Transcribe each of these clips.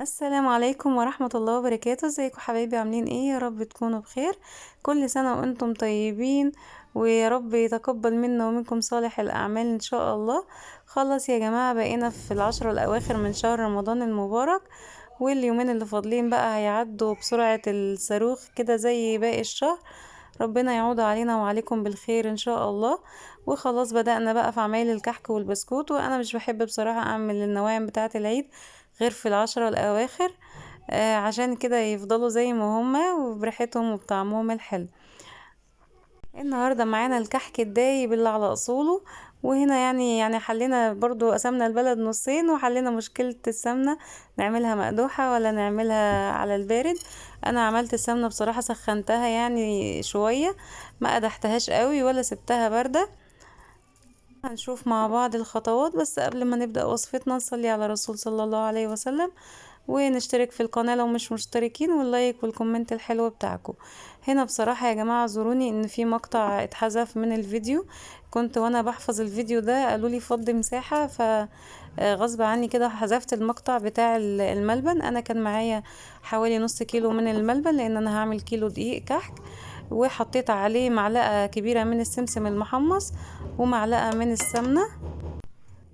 السلام عليكم ورحمة الله وبركاته. ازيكم حبايبي؟ عاملين ايه؟ يا رب تكونوا بخير. كل سنة وانتم طيبين، ويا رب يتقبل منا ومنكم صالح الأعمال ان شاء الله. خلص يا جماعة، بقينا في العشرة الأواخر من شهر رمضان المبارك، واليومين اللي فاضلين بقى هيعدوا بسرعة الصاروخ كده زي باقي الشهر. ربنا يعود علينا وعليكم بالخير ان شاء الله. وخلاص بدأنا بقى في عمايل الكحك والبسكوت، وانا مش بحب بصراحة اعمل النواعم بتاعة العيد غير في العشرة الأواخر، عشان كده يفضلوا زي ما هما وبريحتهم وبطعمهم الحلو. النهاردة معانا الكحك الدايب اللي على أصوله. وهنا يعني حلينا برضو، قسمنا البلد نصين وحلينا مشكلة السمنة، نعملها مقدوحة ولا نعملها على البارد. أنا عملت السمنة بصراحة، سخنتها يعني شوية، ما قدحتهاش قوي ولا سبتها باردة. هنشوف مع بعض الخطوات، بس قبل ما نبدأ وصفتنا نصلي على رسول صلى الله عليه وسلم، ونشترك في القناة لو مش مشتركين، واللايك والكومنت الحلو بتاعكم. هنا بصراحة يا جماعة زوروني ان في مقطع اتحذف من الفيديو. كنت وانا بحفظ الفيديو ده قالوا لي فضي مساحة، ف غصب عني كده حذفت المقطع بتاع الملبن. انا كان معايا حوالي نص كيلو من الملبن، لان انا هعمل كيلو دقيق كحك. وحطيت عليه معلقة كبيرة من السمسم المحمص، ومعلقة من السمنة،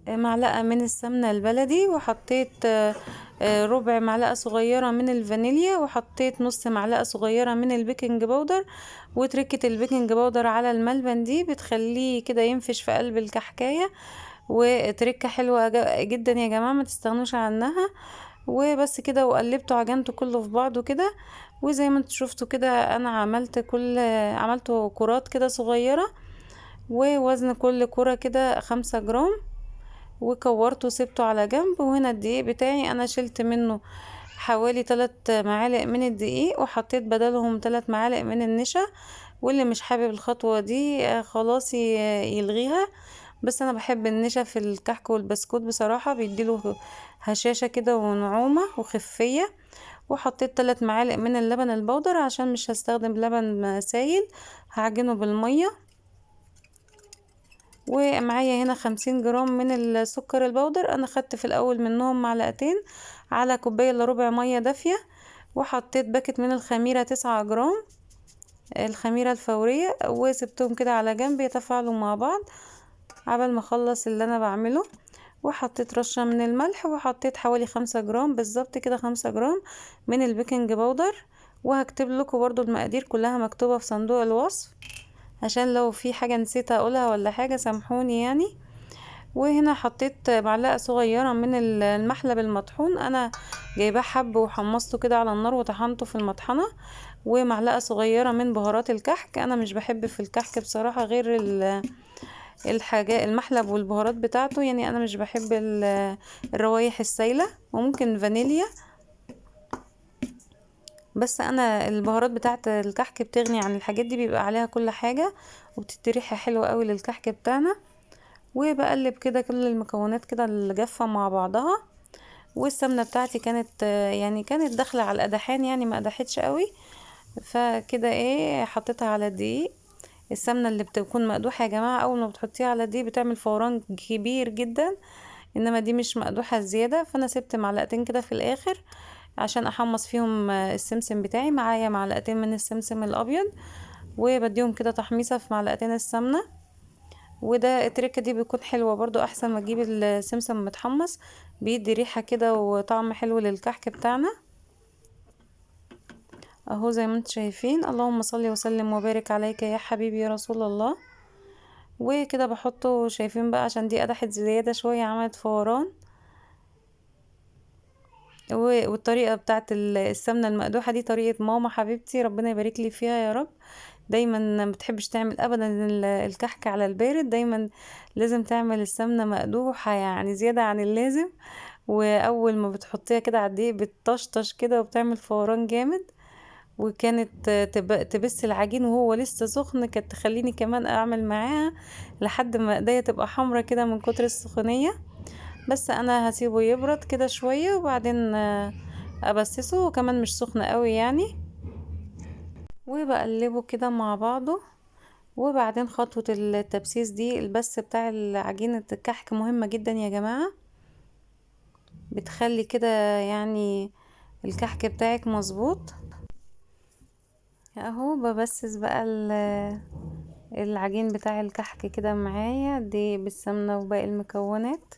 معلقة من السمنة البلدي، وحطيت ربع معلقة صغيرة من الفانيليا، وحطيت نص معلقة صغيرة من البيكنج باودر. وتركة البيكنج باودر على الملبن دي بتخليه كده ينفش في قلب الكحكاية، وتركة حلوة جدا يا جماعة، ما تستغنوش عنها. وبس كده، وقلبته عجنته كله في بعضه كده. وزي ما انتوا شفتوا كده، انا عملته كرات كده صغيرة، ووزن كل كرة كده 5 جرام. وكورته وسبته على جنب. وهنا الدقيق بتاعي انا شلت منه حوالي 3 معالق من الدقيق، وحطيت بدلهم 3 معالق من النشا. واللي مش حابب الخطوة دي خلاص يلغيها. بس انا بحب النشا في الكحك والبسكوت بصراحة، بيديله هشاشة كده ونعومة وخفية. وحطيت 3 معالق من اللبن البودر، عشان مش هستخدم لبن سايل، هعجنه بالمية. ومعايا هنا 50 جرام من السكر البودر، انا خدت في الاول منهم معلقتين على كوباية الا ربع مية دافية. وحطيت باكت من الخميرة 9 جرام، الخميرة الفورية، وسبتهم كده على جنب يتفاعلوا مع بعض عبال ما اخلص اللي انا بعمله. وحطيت رشة من الملح، وحطيت حوالي 5 جرام بالظبط كده، 5 جرام من البيكنج باودر. وهكتب لكم برضو المقادير كلها مكتوبة في صندوق الوصف، عشان لو في حاجة نسيت اقولها ولا حاجة سامحوني يعني. وهنا حطيت معلقة صغيرة من المحلب المطحون، انا جايباه حب وحمصته كده على النار وطحنته في المطحنة. ومعلقة صغيرة من بهارات الكحك، انا مش بحب في الكحك بصراحة غير الحاجة المحلب والبهارات بتاعته، يعني انا مش بحب الروايح السايلة، وممكن فانيليا. بس انا البهارات بتاعت الكحك بتغني عن الحاجات دي، بيبقى عليها كل حاجة، وبتدي ريحة حلوة قوي للكحك بتاعنا. وبقلب كده كل المكونات كده الجافة مع بعضها. والسمنة بتاعتي كانت يعني كانت داخلة على القدحان، يعني ما قدحتش قوي. فكده ايه، حطيتها على الدقيق. السمنة اللي بتكون مقدوحة يا جماعة، اول ما بتحطيها على الدقيق بتعمل فوران كبير جدا، انما دي مش مقدوحة زيادة. فانا سبت معلقتين كده في الاخر عشان احمص فيهم السمسم بتاعي. معايا معلقتين من السمسم الابيض، وبديهم كده تحميصة في معلقتين السمنة. وده التركة دي بيكون حلوة برضو، احسن ما تجيب السمسم متحمص، بيدي ريحة كده وطعم حلو للكحك بتاعنا. اهو زي ما انتم شايفين، اللهم صل وسلم وبارك عليك يا حبيبي يا رسول الله. وكده بحطه، شايفين بقى عشان دي قدحت زيادة شوية عملت فوران. والطريقة بتاعت السمنة المقدوحة دي طريقة ماما حبيبتي، ربنا يبارك لي فيها يا رب. دايما ما بتحبش تعمل ابدا الكحك على البارد، دايما لازم تعمل السمنة مقدوحة يعني زيادة عن اللازم. واول ما بتحطيها كده على الدقيق بتطشطش كده وبتعمل فوران جامد. وكانت تبس العجين وهو لسه سخن، كانت تخليني كمان اعمل معاها لحد ما ايديا تبقى حمرة كده من كتر السخونية. بس انا هسيبه يبرد كده شوية، وبعدين ابسسه، وكمان مش سخن قوي يعني. وبقلبه كده مع بعضه. وبعدين خطوة التبسيس دي، البس بتاع عجينة الكحك مهمة جدا يا جماعة. بتخلي كده يعني الكحك بتاعك مظبوط. اهو ببسس بقى العجين بتاع الكحك كده معايا دي بالسمنة وباقي المكونات،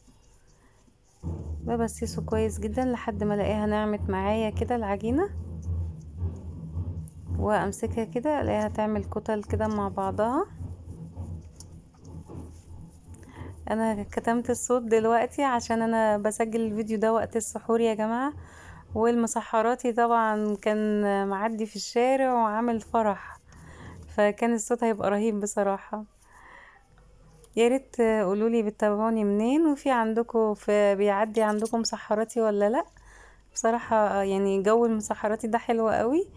ببسسه كويس جدا لحد ما الاقيها نعمت معايا كده العجينة، وامسكها كده الاقيها تعمل كتل كده مع بعضها. انا كتمت الصوت دلوقتي عشان انا بسجل الفيديو ده وقت السحور يا جماعة، والمسحراتي طبعا كان معدي في الشارع وعامل فرح، فكان الصوت هيبقى رهيب بصراحة. يا ريت قولولي بتتابعوني منين، وفي عندكم في بيعدي عندكم مسحراتي ولا لا. بصراحة يعني جو المسحراتي ده حلو قوي،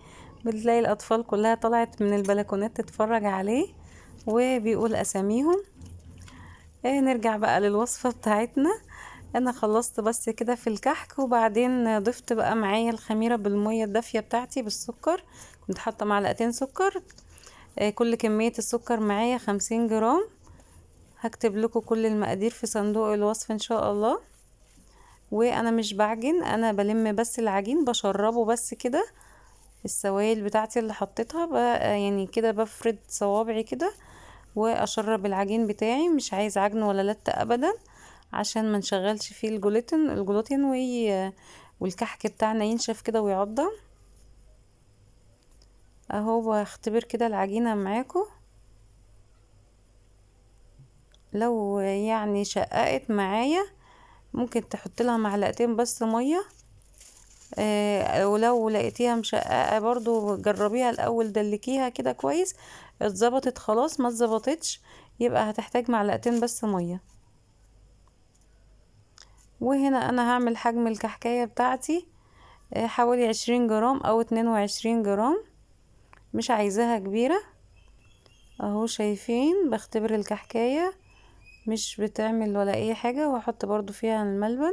بتلاقي الاطفال كلها طلعت من البلكونات تتفرج عليه وبيقول اساميهم. نرجع بقى للوصفة بتاعتنا. انا خلصت بس كده في الكحك، وبعدين ضفت بقى معايا الخميرة بالمية الدافية بتاعتي بالسكر، كنت حاطة معلقتين سكر. كل كمية السكر معايا 50 جرام. هكتب لكم كل المقادير في صندوق الوصف ان شاء الله. وانا مش بعجن، انا بلم بس العجين بشربه بس كده، السوائل بتاعتي اللي حطيتها يعني كده بفرد صوابعي كده واشرب العجين بتاعي، مش عايز عجن ولا لت ابدا، عشان ما نشغلش فيه الجلوتين والكحك بتاعنا ينشف كده ويعضم. اهو بختبر كده العجينة معاكم، لو يعني شققت معايا ممكن تحط لها معلقتين بس مية. ولو لقيتيها مشققة برضو جربيها الاول، دلكيها كده كويس، اتظبطت خلاص، ما اتظبطتش يبقى هتحتاج معلقتين بس مية. وهنا انا هعمل حجم الكحكاية بتاعتي حوالي 20 جرام او 22 جرام، مش عايزاها كبيرة. اهو شايفين بختبر الكحكاية مش بتعمل ولا اي حاجة، واحط برضو فيها الملبن،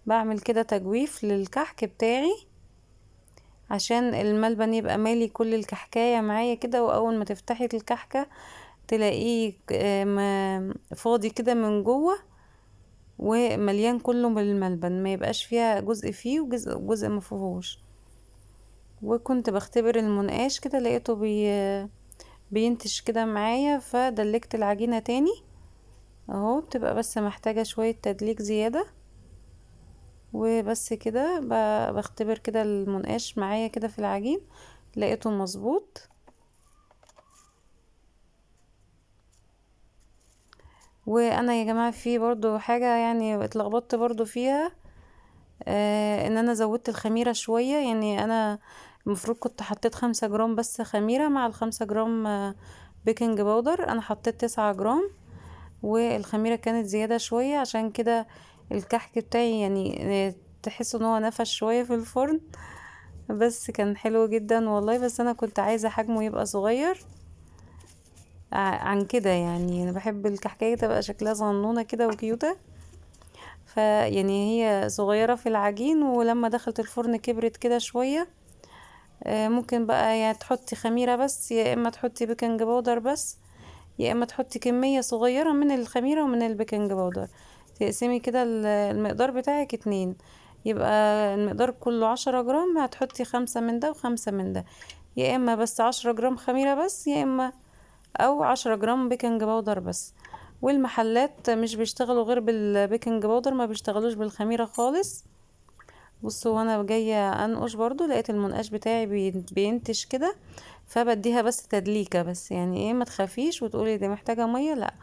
بعمل كده تجويف للكحك بتاعي عشان الملبن يبقى مالي كل الكحكاية معايا كده، واول ما تفتحي الكحكة تلاقيه فاضي كده من جوه ومليان كله بالملبن، ما يبقاش فيها جزء فيه وجزء ما فيهوش. وكنت بختبر المنقاش كده لقيته بينتش كده معايا، فدلكت العجينة تاني. اهو بتبقى بس محتاجة شوية تدليك زيادة، وبس كده بختبر كده المنقاش معايا كده في العجين لقيته مظبوط. وانا يا جماعة في برضو حاجة يعني اتلخبطت برضو فيها، ان انا زودت الخميرة شوية، يعني انا المفروض كنت حطيت 5 جرام بس خميرة مع ال5 جرام بيكنج باودر، انا حطيت 9 جرام، والخميرة كانت زيادة شوية، عشان كده الكحك بتاعي يعني تحس ان هو نفش شوية في الفرن، بس كان حلو جدا والله. بس انا كنت عايزة حجمه يبقى صغير عن كده، يعني انا بحب الكحكاية تبقى شكلها صغنونة كده وكيوتة، فيعني هي صغيرة في العجين، ولما دخلت الفرن كبرت كده شوية. ممكن بقى يعني تحطي خميرة بس، يا اما تحطي بيكنج باودر بس، يا اما تحطي كمية صغيرة من الخميرة ومن البيكنج باودر، تقسمي كده المقدار بتاعك 2، يبقى المقدار كله 10 جرام، هتحطي 5 من ده و5 من ده، يا اما بس 10 جرام خميرة بس، يا اما او 10 جرام بيكنج باودر بس. والمحلات مش بيشتغلوا غير بالبيكنج باودر، ما بيشتغلوش بالخميرة خالص. بصوا وانا جاية انقش برضو لقيت المنقاش بتاعي بينتش كده، فبديها بس تدليكة بس، يعني ايه ما تخافيش وتقولي دي محتاجة مية، لا،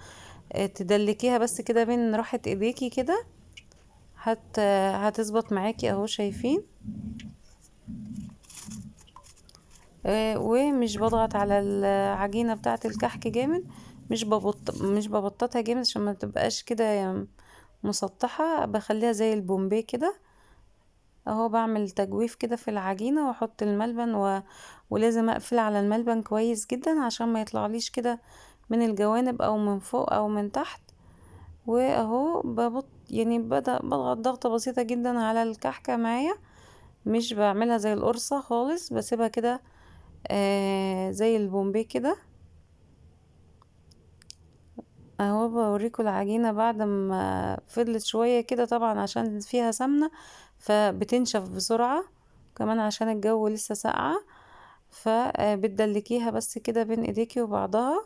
تدلكيها بس كده بين راحة ايديكي كده، هتظبط معاكي. اهو شايفين. ومش بضغط على العجينة بتاعة الكحك جامد، مش ببططها جامد عشان ما تبقاش كده مسطحة، بخليها زي البومبي كده. اهو بعمل تجويف كده في العجينة واحط الملبن ولازم اقفل على الملبن كويس جدا عشان ما يطلعليش كده من الجوانب او من فوق او من تحت. واهو يعني بضغط ضغطة بسيطة جدا على الكحكة معايا، مش بعملها زي القرصة خالص، بسيبها كده زي البومبي كده. اهو بوريكم العجينة بعد ما فضلت شوية كده، طبعا عشان فيها سمنة فبتنشف بسرعة، كمان عشان الجو لسه ساقعة. فبتدلكيها بس كده بين ايديكي وبعضها،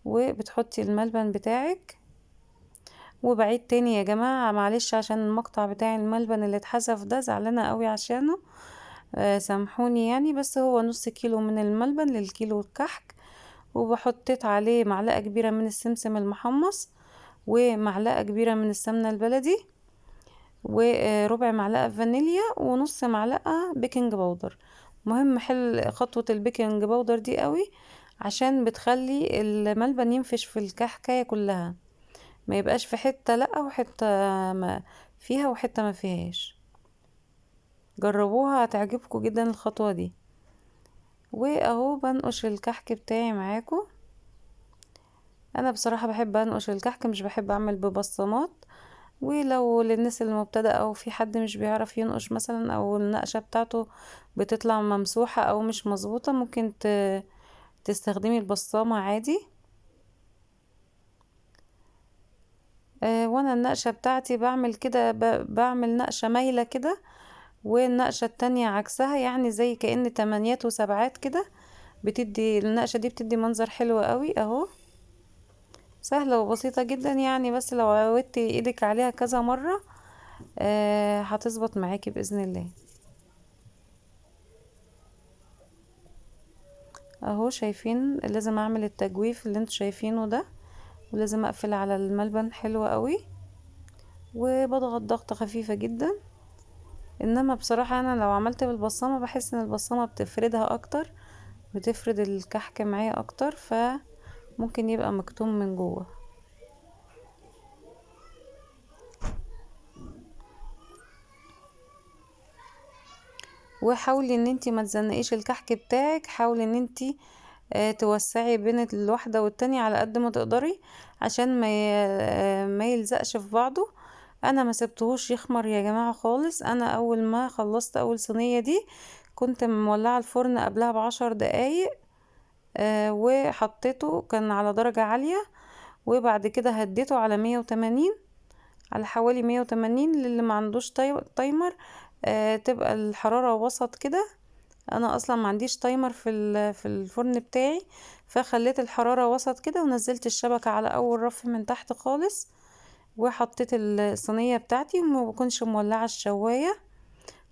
وبتحطي الملبن بتاعك. وبعيد تاني يا جماعة، معلش عشان المقطع بتاع الملبن اللي اتحذف ده زعلانة قوي عشانه، سامحوني يعني. بس هو نص كيلو من الملبن للكيلو الكحك. وبحطيت عليه معلقة كبيرة من السمسم المحمص، ومعلقة كبيرة من السمنة البلدي، وربع معلقة فانيليا، ونص معلقة بيكنج باودر. مهم حل خطوة البيكنج باودر دي قوي، عشان بتخلي الملبن ينفش في الكحكاية كلها، ما يبقاش في حتة لأ وحتة ما فيها وحتة ما فيهاش. جربوها هتعجبكم جدا الخطوة دي. واهو بنقش الكحك بتاعي معاكم. انا بصراحة بحب انقش الكحك، مش بحب اعمل ببصمات. ولو للناس المبتدئة او في حد مش بيعرف ينقش مثلا، او النقشة بتاعته بتطلع ممسوحة او مش مظبوطة، ممكن تستخدمي البصامة عادي. وانا النقشة بتاعتي بعمل كده، بعمل نقشة مايلة كده، والنقشة التانية عكسها، يعني زي كأن تمانيات وسبعات كده. بتدي النقشة دي بتدي منظر حلو قوي اهو. سهلة وبسيطة جدا يعني، بس لو عودتي ايدك عليها كذا مرة هتظبط معاكي بإذن الله. اهو شايفين لازم اعمل التجويف اللي انتوا شايفينه ده، ولازم اقفل على الملبن حلو قوي، وبضغط ضغطة خفيفة جدا. انما بصراحة انا لو عملت بالبصامة بحس ان البصامة بتفردها اكتر، بتفرد الكحك معايا اكتر، فممكن يبقى مكتوم من جوه. وحاولي ان انتي ما تزنقيش الكحك بتاعك، حاولي ان انتي توسعي بين الواحدة والتانية على قد ما تقدري، عشان ما يلزقش في بعضه. انا ما سبتهوش يخمر يا جماعة خالص. انا اول ما خلصت اول صينية دي كنت مولعة الفرن قبلها ب10 دقايق، وحطيته كان على درجة عالية، وبعد كده هديته على 180، على حوالي 180. للي ما عندوش تايمر تبقى الحرارة وسط كده. انا اصلا ما عنديش تايمر في الفرن بتاعي، فخليت الحرارة وسط كده، ونزلت الشبكة على اول رف من تحت خالص، وحطيت الصينية بتاعتي، وما بكونش مولعة الشواية.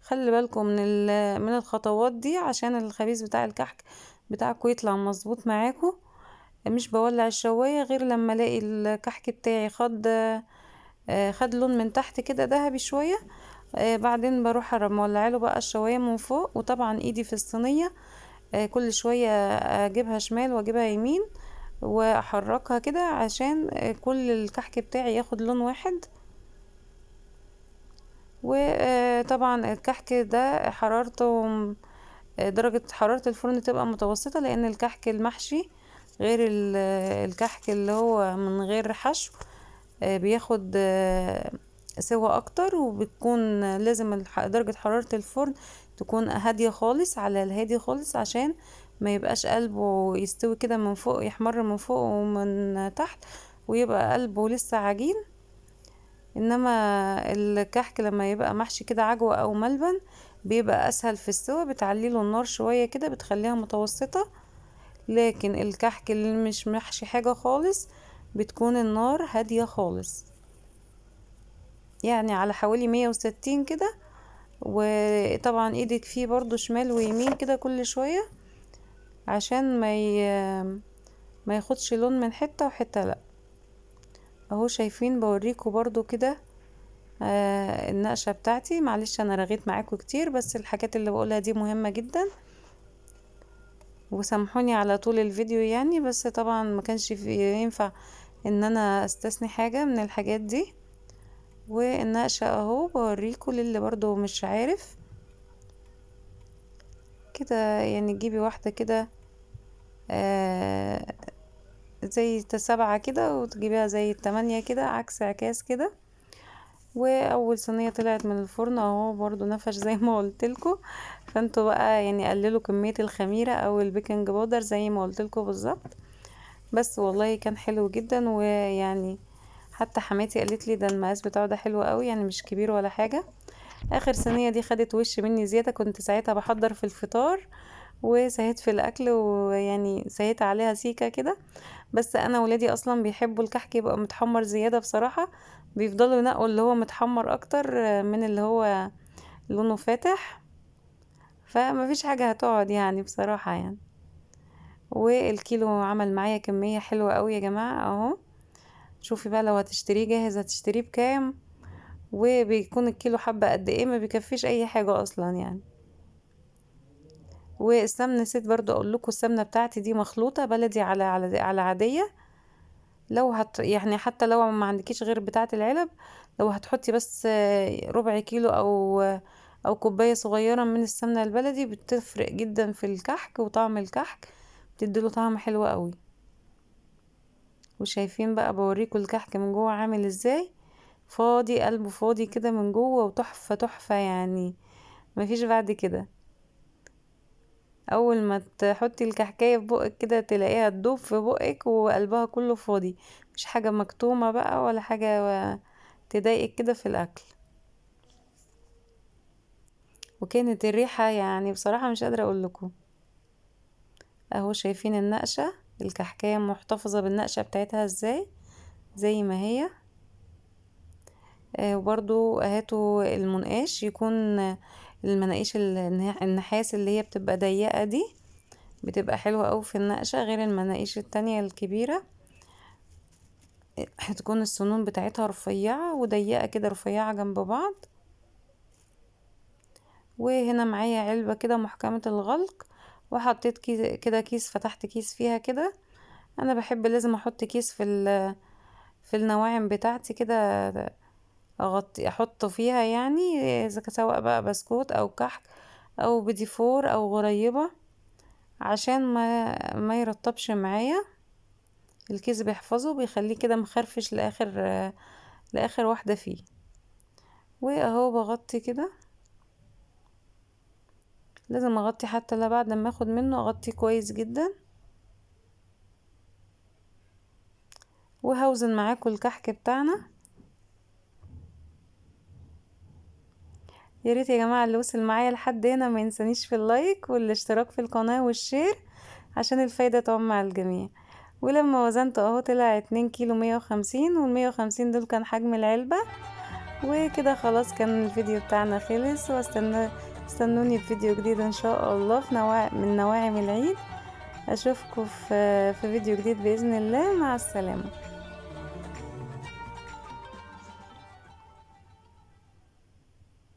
خلي بالكم من الخطوات دي، عشان الخبيز بتاع الكحك بتاعكم يطلع مظبوط معاكم. مش بولع الشواية غير لما الاقي الكحك بتاعي خد لون من تحت كده ذهبي شوية. بعدين بروح مولعه له بقى الشواية من فوق، وطبعا ايدي في الصينية كل شوية اجيبها شمال واجيبها يمين، واحركها كده عشان كل الكحك بتاعي ياخد لون واحد. وطبعا الكحك ده حرارته درجة حرارة الفرن تبقى متوسطة، لان الكحك المحشي غير الكحك اللي هو من غير حشو بياخد سوا اكتر، وبتكون لازم درجة حرارة الفرن تكون هادية خالص، على الهادي خالص، عشان ما يبقاش قلبه يستوي كده من فوق، يحمر من فوق ومن تحت، ويبقى قلبه لسه عجين. انما الكحك لما يبقى محشي كده عجوة او ملبن بيبقى اسهل في السوا، بتعليله النار شوية كده، بتخليها متوسطة. لكن الكحك اللي مش محشي حاجة خالص بتكون النار هادية خالص، يعني على حوالي 160 كده. وطبعا ايدك فيه برضو شمال ويمين كده كل شوية، عشان ما ياخدش لون من حتة وحتة لا. اهو شايفين بوريكم برضو كده النقشة بتاعتي. معلش انا رغيت معاكم كتير، بس الحاجات اللي بقولها دي مهمة جدا، وسامحوني على طول الفيديو يعني، بس طبعا ما كانش ينفع ان انا استثني حاجة من الحاجات دي. والنقشة اهو بوريكم للي برضو مش عارف كده، يعني تجيبي واحدة كده آه زي 7 كده، وتجيبيها زي 8 كده، عكس عكاس كده. واول صينية طلعت من الفرن اهو برضو نفش زي ما قلتلكوا. فانتوا بقى يعني قللوا كمية الخميرة او البيكنج باودر زي ما قلتلكوا بالظبط. بس والله كان حلو جدا. ويعني حتى حماتي قالت لي ده المقاس بتاعه ده حلو قوي، يعني مش كبير ولا حاجة. اخر صينية دي خدت وش مني زيادة، كنت ساعتها بحضر في الفطار وسهيت في الاكل، ويعني سهيت عليها سيكة كده. بس انا ولادي اصلا بيحبوا الكحك يبقى متحمر زيادة بصراحة، بيفضلوا ينقوا اللي هو متحمر اكتر من اللي هو لونه فاتح. فما فيش حاجة هتقعد يعني بصراحة يعني. والكيلو عمل معايا كمية حلوة قوي يا جماعة اهو. شوفي بقى لو هتشتريه جاهز هتشتريه بكام، وبيكون الكيلو حبة قد ايه، ما بيكفيش اي حاجة اصلا يعني. والسمنة نسيت برضو اقول لكم، السمنة بتاعتي دي مخلوطة بلدي على عادية. لو يعني حتى لو ما عندكيش غير بتاعة العلب، لو هتحطي بس ربع كيلو او كوباية صغيرة من السمنة البلدي، بتفرق جدا في الكحك وطعم الكحك، بتديله طعم حلو قوي. وشايفين بقى بوريكم الكحك من جوه عامل ازاي، فاضي قلبه فاضي كده من جوه، وتحفة تحفة يعني، مفيش بعد كده. اول ما تحطي الكحكايه في بقك كده تلاقيها تدوب في بقك وقلبها كله فاضي، مش حاجه مكتومه بقى ولا حاجه تضايقك كده في الاكل. وكانت الريحه يعني بصراحه مش قادره اقول لكم. اهو شايفين النقشه، الكحكايه محتفظه بالنقشه بتاعتها ازاي، زي ما هي. وبرضو هاتوا المنقاش يكون المناقيش النحاس اللي هي بتبقى ضيقه دي، بتبقى حلوة أوي في النقشة، غير المناقيش التانية الكبيرة هتكون السنون بتاعتها رفيعة وضيقة كده، رفيعة جنب بعض. وهنا معايا علبة كده محكمة الغلق، وحطيت كده كيس، فتحت كيس فيها كده. انا بحب لازم احط كيس في النواعم بتاعتي كده، اغطي احط فيها يعني، اذا سواء بقى بسكوت او كحك او بديفور او غريبة، عشان ما يرطبش معايا. الكيس بيحفظه، بيخليه كده مخرفش لاخر واحدة فيه. واهو بغطي كده، لازم اغطي حتى لا بعد ما اخد منه اغطيه كويس جدا. وهوزن معاكم الكحك بتاعنا. يا ريت يا جماعه اللي وصل معايا لحد هنا ما ينسانيش في اللايك والاشتراك في القناه والشير، عشان الفايده تعم مع الجميع. ولما وزنت اهو طلع 2 كيلو 150، وال150 دول كان حجم العلبه. وكده خلاص كان الفيديو بتاعنا خلص، استنوني في فيديو جديد ان شاء الله من نواعم العيد. اشوفكم في فيديو جديد باذن الله. مع السلامه.